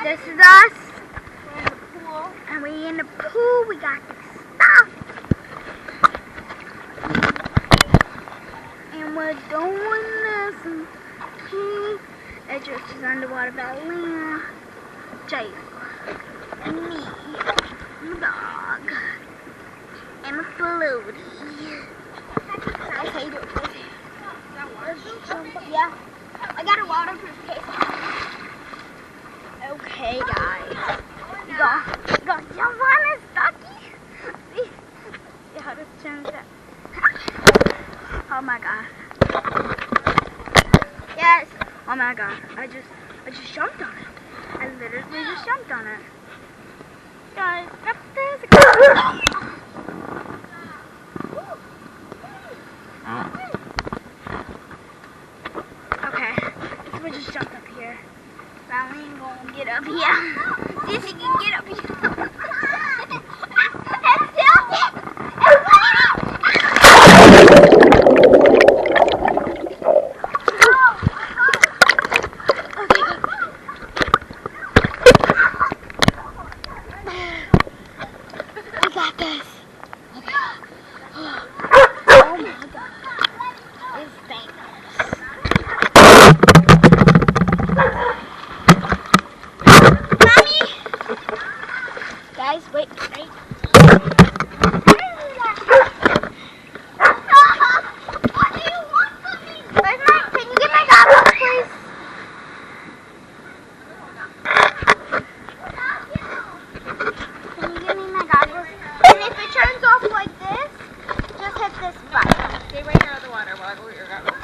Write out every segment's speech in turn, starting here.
This is us. And we in the pool. We got the stuff. And we're doing this. And it just is underwater ballerina. Jay. And me. My dog. And my floaty. That's how you do it. Yeah. I got a waterproof case. Okay, guys. You got jump on this ducky. See how this turns out. Oh my god. Yes. Oh my god. I just jumped on it. I literally just jumped on it. Guys, up this. Okay. We just jumped up here. Now we ain't gonna get up here. See if you can get up here. We got this. Okay. Oh my god. It's dangerous. Guys, wait. What do you want from me? Where's my, can you get my GoPro, please? Can you give me my GoPro? And if it turns off like this, just hit this button. Stay right here on the water while I go get your GoPro.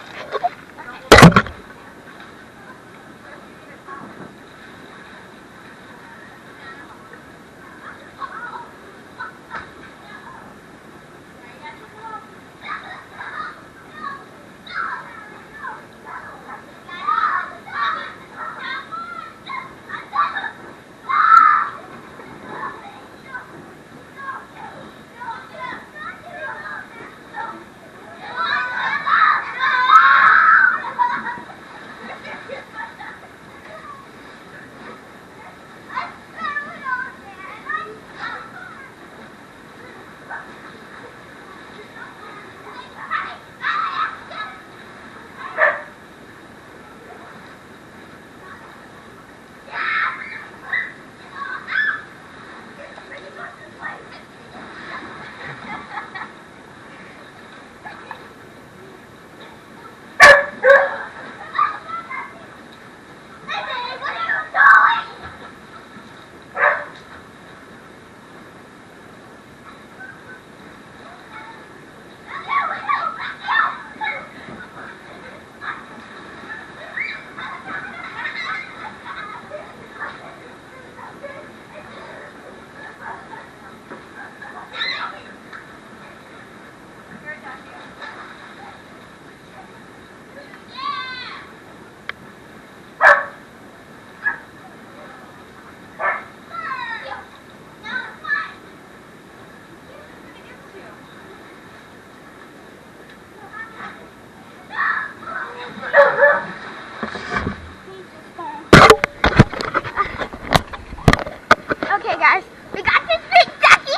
Okay, guys, we got this big ducky.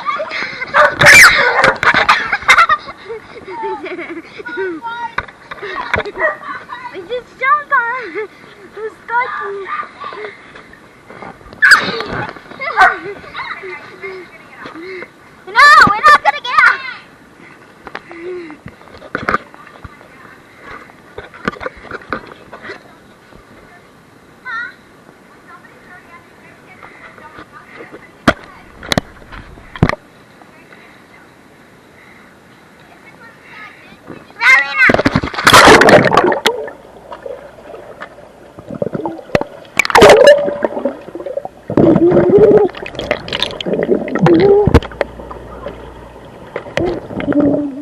We just jumped on this ducky. No, we're not gonna get out. Thank you.